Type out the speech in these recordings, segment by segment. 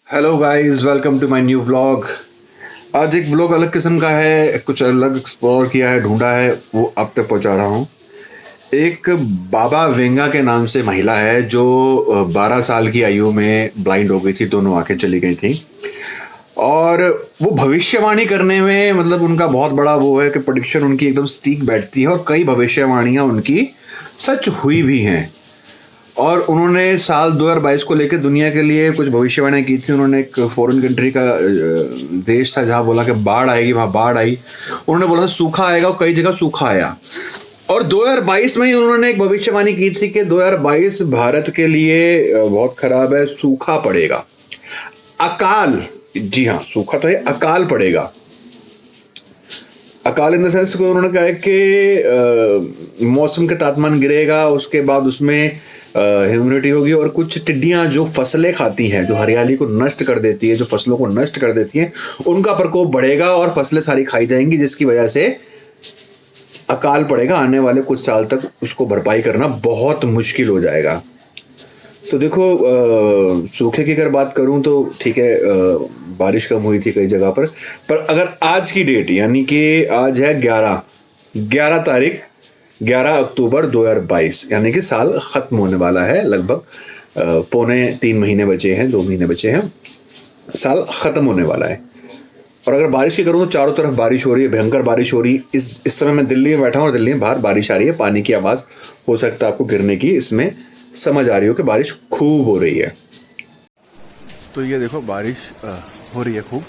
Hello guys, welcome to my new vlog. आज एक vlog अलग किस्म का है, कुछ अलग एक्सप्लोर किया है, ढूंढा है, वो आप तक पहुंचा रहा हूँ। एक बाबा वेंगा के नाम से महिला है जो 12 साल की आयु में ब्लाइंड हो गई थी, दोनों आंखें चली गई थी। और वो भविष्यवाणी करने में मतलब उनका बहुत बड़ा वो है कि प्रेडिक्शन उनकी एकदम सटीक बैठती है और कई भविष्यवाणियां उनकी सच हुई भी हैं। और उन्होंने साल 2022 को लेकर दुनिया के लिए कुछ भविष्यवाणियां की थी। उन्होंने एक फॉरेन कंट्री का देश था जहां बोला कि बाढ़ आएगी, वहां बाढ़ आई। उन्होंने बोला सूखा आएगा और कई जगह सूखा आया। और 2022 में ही उन्होंने एक भविष्यवाणी की थी कि 2022 भारत के लिए बहुत खराब है, सूखा पड़ेगा, अकाल। जी हाँ, सूखा तो है, अकाल पड़ेगा। अकाल इन द सेंस को उन्होंने कहा है कि मौसम का तापमान गिरेगा, उसके बाद उसमें ह्यूमिडिटी होगी और कुछ टिड्डियां जो फसलें खाती हैं, जो हरियाली को नष्ट कर देती है, जो फसलों को नष्ट कर देती हैं, उनका प्रकोप बढ़ेगा और फसलें सारी खाई जाएंगी, जिसकी वजह से अकाल पड़ेगा। आने वाले कुछ साल तक उसको भरपाई करना बहुत मुश्किल हो जाएगा। तो देखो, सूखे की अगर बात करूं तो ठीक है, बारिश कम हुई थी कई जगह पर अगर आज की डेट यानी कि आज है 11 तारीख, 11 अक्टूबर 2022, यानी कि साल खत्म होने वाला है। लगभग पौने 3 महीने बचे हैं, 2 महीने बचे हैं, साल खत्म होने वाला है। और अगर बारिश की करूँ तो चारों तरफ बारिश हो रही है, भयंकर बारिश हो रही है। इस समय मैं दिल्ली में बैठा हूँ और दिल्ली में बाहर बारिश आ रही है, पानी की आवाज़ हो सकता है आपको गिरने की, इसमें समझ आ रही हो कि बारिश खूब हो रही है। तो ये देखो, बारिश हो रही है, खूब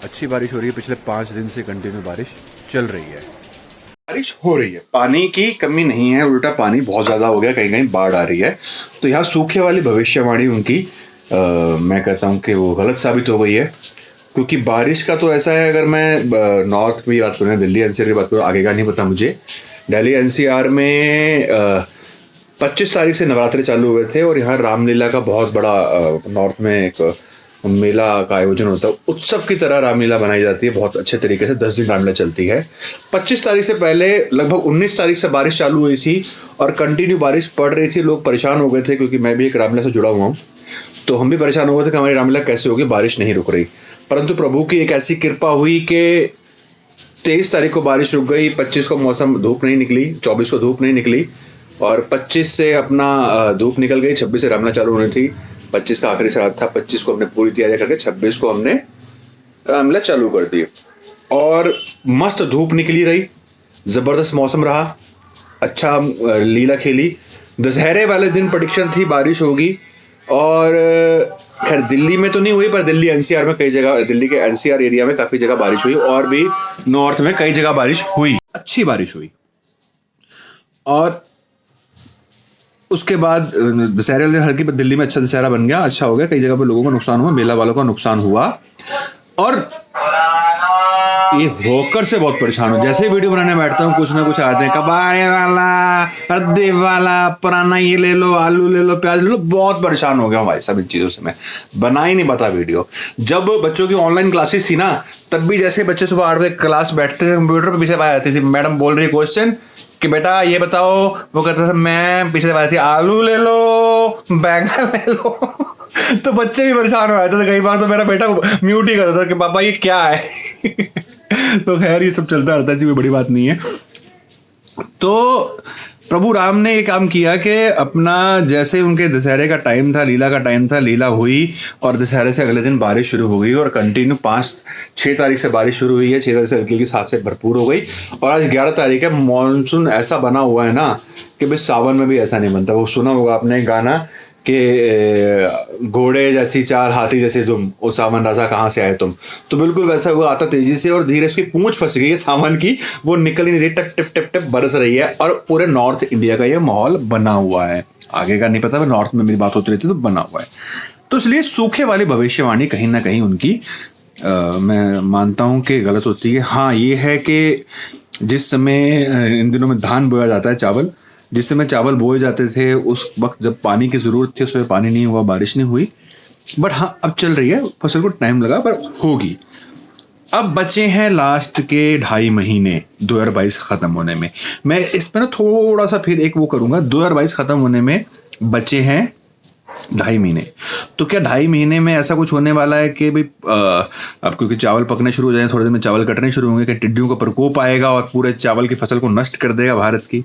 अच्छी बारिश हो रही है। पिछले 5 दिन से कंटिन्यू बारिश चल रही है। बारिश हो रही है, पानी की कमी नहीं है, उल्टा पानी बहुत ज्यादा हो गया, कहीं कहीं बाढ़ आ रही है। तो यहाँ सूखे वाली भविष्यवाणी उनकी मैं कहता हूँ कि वो गलत साबित हो गई है। क्योंकि बारिश का तो ऐसा है, अगर मैं नॉर्थ की बात करूँ, दिल्ली एनसीआर की बात करूँ, आगे का नहीं पता मुझे। दिल्ली एनसीआर में 25 तारीख से नवरात्रि चालू हुए थे और यहाँ रामलीला का बहुत बड़ा नॉर्थ में एक मेला का आयोजन होता है। उत्सव की तरह रामलीला बनाई जाती है बहुत अच्छे तरीके से, 10 दिन रामलीला चलती है। 25 तारीख से पहले लगभग 19 तारीख से बारिश चालू हुई थी और कंटिन्यू बारिश पड़ रही थी। लोग परेशान हो गए थे, क्योंकि मैं भी एक रामलीला से जुड़ा हुआ हूँ, तो हम भी परेशान हो गए थे कि हमारी रामलीला कैसे होगी, बारिश नहीं रुक रही। परंतु प्रभु की एक ऐसी कृपा हुई कि 23 तारीख को बारिश रुक गई, 25 को मौसम धूप नहीं निकली, 24 को धूप नहीं निकली और 25 से अपना धूप निकल गई। 26 से रामलीला चालू होनी थी, 25 का आखिरी रात था, 25 को हमने पूरी तैयारी करके 26 को हमने रामलीला चालू कर दी। और मस्त धूप निकली रही, जबरदस्त मौसम रहा, अच्छा लीला खेली। दशहरे वाले दिन प्रेडिक्शन थी बारिश होगी, और खैर दिल्ली में तो नहीं हुई, पर दिल्ली एनसीआर में कई जगह, दिल्ली के एनसीआर एरिया में काफी जगह बारिश हुई और भी नॉर्थ में कई जगह बारिश हुई, अच्छी बारिश हुई। और उसके बाद दशहरे वाले दिन हल्की पर दिल्ली में अच्छा दशहरा बन गया, अच्छा हो गया, कई जगह पर लोगों का नुकसान हुआ, मेला वालों का नुकसान हुआ। और ये होकर से बहुत परेशान हूँ, जैसे वीडियो बनाने बैठता हूँ कुछ ना कुछ आते हैं, कबाड़े वाला, रद्दे वाला, पुराना ये ले लो, आलू ले लो, प्याज ले लो। बहुत परेशान हो गया हूँ भाई सब इन चीज़ों से, मैं बना ही नहीं पाता वीडियो। जब बच्चों की ऑनलाइन क्लासेस थी ना, तब भी जैसे बच्चे सुबह 8 बजे क्लास बैठते थे, कंप्यूटर पर पीछे आ जाती थी, मैडम बोल रही क्वेश्चन कि बेटा ये बताओ, वो कहता था मैं पीछे आ थी, आलू ले लो, बैंगन ले लो। तो बच्चे भी परेशान हो जाते थे, कई बार तो मेरा बेटा म्यूट ही करता था कि पापा ये क्या है। तो खैर ये सब चलता रहता है जी, कोई बड़ी बात नहीं है। तो प्रभु राम ने ये काम किया कि अपना, जैसे उनके दशहरे का टाइम था, लीला का टाइम था, लीला हुई और दशहरे से अगले दिन बारिश शुरू हो गई और कंटिन्यू 5-6 तारीख से बारिश शुरू हुई है, 6 तारीख से हल्की की 7 से भरपूर हो गई। और आज 11 तारीख है, मानसून ऐसा बना हुआ है ना कि भाई सावन में भी ऐसा नहीं बनता। वो सुना होगा आपने गाना कि घोड़े जैसी चाल, हाथी जैसे तुम, ओ सावन राजा कहाँ से आए तुम। तो बिल्कुल वैसा हुआ, आता तेजी से और धीरे उसकी पूंछ फंस गई है सावन की, वो निकल ही नहीं रही, टप टिप टिप टिप बरस रही है। और पूरे नॉर्थ इंडिया का ये माहौल बना हुआ है, आगे का नहीं पता, नॉर्थ में मेरी बात होती रहती है तो बना हुआ है। तो इसलिए सूखे वाली भविष्यवाणी कहीं ना कहीं उनकी मैं मानता हूं कि गलत होती है। हाँ, ये है कि जिस समय इन दिनों में धान बोया जाता है, चावल, जिस समय चावल बोए जाते थे, उस वक्त जब पानी की जरूरत थी, उसमें पानी नहीं हुआ, बारिश नहीं हुई। बट हाँ, अब चल रही है, फसल को टाइम लगा पर होगी। अब बचे हैं लास्ट के 2.5 महीने 2022 खत्म होने में। मैं इसमें ना थोड़ा सा फिर एक वो करूंगा, 2022 खत्म होने में बचे हैं 2.5 महीने। तो क्या 2.5 महीने में ऐसा कुछ होने वाला है कि भाई अब क्योंकि चावल पकने शुरू हो जाए, थोड़े दिन में चावल कटने शुरू होंगे, कि टिड्डियों का प्रकोप आएगा और पूरे चावल की फसल को नष्ट कर देगा भारत की?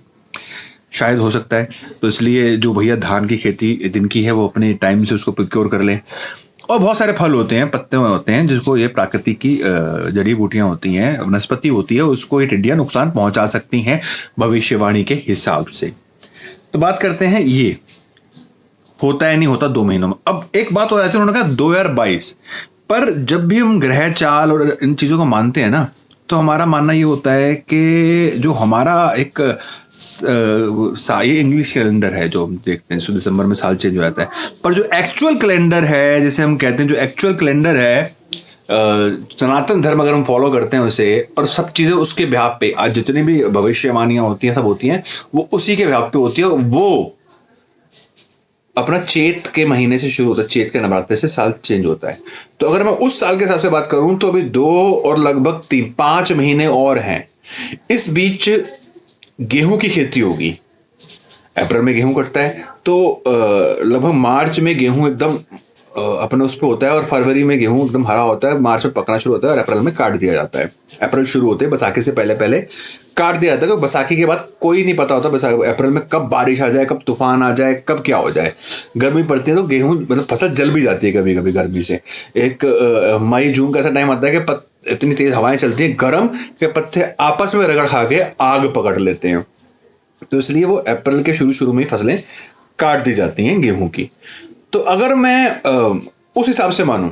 शायद हो सकता है। तो इसलिए जो भैया धान की खेती जिनकी है वो अपने टाइम से उसको प्रोक्योर कर लें। और बहुत सारे फल होते हैं, पत्ते होते हैं, जिसको ये प्राकृतिक की जड़ी बूटियां होती हैं, वनस्पति होती है, उसको ये टिड्डियां नुकसान पहुंचा सकती हैं भविष्यवाणी के हिसाब से। तो बात करते हैं ये होता है नहीं होता 2 महीनों में। अब एक बात हो जाती है, उन्होंने कहा 2022, पर जब भी हम ग्रह चाल और इन चीजों को मानते हैं ना, तो हमारा मानना ये होता है कि जो हमारा एक ये इंग्लिश कैलेंडर है जो हम देखते हैं, दिसंबर में साल चेंज हो जाता है, पर जो एक्चुअल कैलेंडर है, जिसे हम कहते हैं, जो एक्चुअल कैलेंडर है, सनातन धर्म अगर हम फॉलो करते हैं उसे, और सब चीजें उसके बिहाफ पे, आज जितनी भी भविष्यवाणियां होती हैं सब होती हैं वो उसी के बिहाफ पे होती है। वो अपना चैत के महीने से शुरू होता है, चैत के नवरात्रे से साल चेंज होता है। तो अगर मैं उस साल के हिसाब से बात करूं तो अभी 2 और लगभग 5 महीने और हैं। इस बीच गेहूं की खेती होगी। अप्रैल में गेहूं कटता है, तो लगभग मार्च में गेहूं एकदम अपने उस पर होता है, और फरवरी में गेहूं एकदम हरा होता है, मार्च में पकना शुरू होता है और अप्रैल में काट दिया जाता है। अप्रैल शुरू होते हैं, बैसाखी से पहले पहले काट दिया जाता है, क्योंकि बैसाखी के बाद कोई नहीं पता होता अप्रैल में कब बारिश आ जाए, कब तूफान आ जाए, कब क्या हो जाए। गर्मी पड़ती है तो गेहूं मतलब फसल जल भी जाती है कभी कभी गर्मी से। एक मई जून का ऐसा टाइम आता है कि इतनी तेज हवाएं चलती हैं गर्म कि पत्ते आपस में रगड़ खा के आग पकड़ लेते हैं। तो इसलिए वो अप्रैल के शुरू में ही फसलें काट दी जाती हैं गेहूं की। तो अगर मैं उस हिसाब से मानूं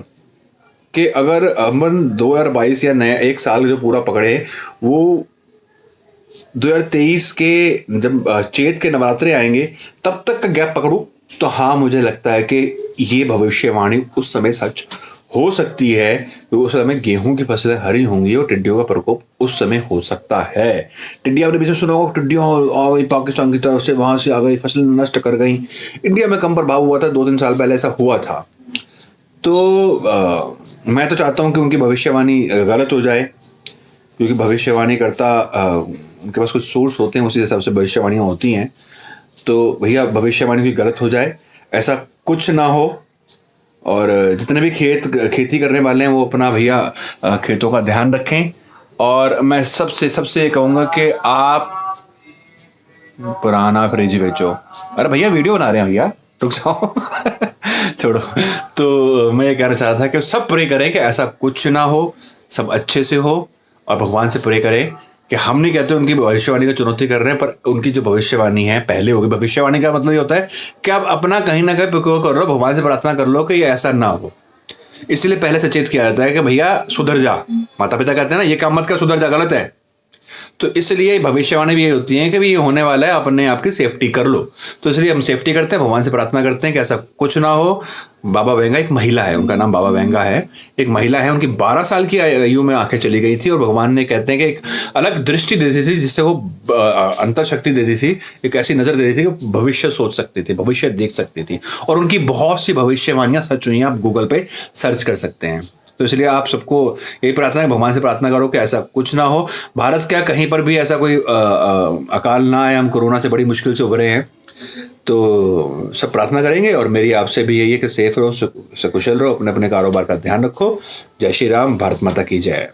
कि अगर हम 2022 या नया एक साल जो पूरा पकड़े, वो 2023 के जब चैत के नवरात्रे आएंगे तब तक का गैप पकड़ूं, तो हाँ मुझे लगता है कि ये भविष्यवाणी उस समय सच हो सकती है। तो उस समय गेहूं की फसलें हरी होंगी और टिड्डियों का प्रकोप उस समय हो सकता है। टिड्डियां, आपने बीच में सुना होगा, टिड्डियां आ गई पाकिस्तान की तरफ से, वहां से आ गई, फसल नष्ट कर गई। इंडिया में कम प्रभाव हुआ था, 2-3 साल पहले ऐसा हुआ था। तो मैं तो चाहता हूं कि उनकी भविष्यवाणी गलत हो जाए, क्योंकि भविष्यवाणी करता उनके पास कुछ सोर्स होते हैं, उसी हिसाब से भविष्यवाणियां होती हैं। तो भैया भविष्यवाणी भी गलत हो जाए, ऐसा कुछ ना हो। और जितने भी खेती करने वाले हैं वो अपना भैया खेतों का ध्यान रखें। और मैं सबसे कहूंगा कि आप पुराना फ्रिज बेचो। अरे भैया वीडियो बना रहे हैं भैया, रुक जाओ। छोड़ो। तो मैं ये कहना चाहता था कि सब प्रे करें कि ऐसा कुछ ना हो, सब अच्छे से हो, और भगवान से प्रे करें कि हम नहीं कहते उनकी भविष्यवाणी को चुनौती कर रहे हैं, पर उनकी जो भविष्यवाणी है पहले होगी। भविष्यवाणी का मतलब ये होता है कि आप अपना कहीं ना कहीं प्रोक्योर कर लो, भगवान से प्रार्थना कर लो कि ये ऐसा ना हो। इसलिए पहले सचेत किया जाता है कि भैया सुधर जा। माता पिता कहते हैं ना, ये काम मत कर, सुधर जा, गलत है। तो इसलिए भविष्यवाणी भी ये होती है कि ये होने वाला है, अपने आप की सेफ्टी कर लो। तो इसलिए हम सेफ्टी करते हैं, भगवान से प्रार्थना करते हैं कि ऐसा कुछ ना हो। बाबा वेंगा एक महिला है, उनका नाम बाबा वेंगा है, एक महिला है, उनकी 12 साल की आयु में आंखें चली गई थी, और भगवान ने कहते हैं कि एक अलग दृष्टि दे दी थी, जिससे वो अंतर शक्ति दे दी थी, एक ऐसी नजर दे दी थी कि भविष्य सोच सकती थी, भविष्य देख सकती थी। और उनकी बहुत सी भविष्यवाणियां सच हुई हैं, आप गूगल पे सर्च कर सकते हैं। तो इसलिए आप सबको यही प्रार्थना है, भगवान से प्रार्थना करो कि ऐसा कुछ ना हो। भारत क्या, कहीं पर भी ऐसा कोई अकाल ना आए। हम कोरोना से बड़ी मुश्किल से उभरे हैं, तो सब प्रार्थना करेंगे। और मेरी आपसे भी यही है कि सेफ रहो, सकुशल रहो, अपने अपने कारोबार का ध्यान रखो। जय श्री राम, भारत माता की जय।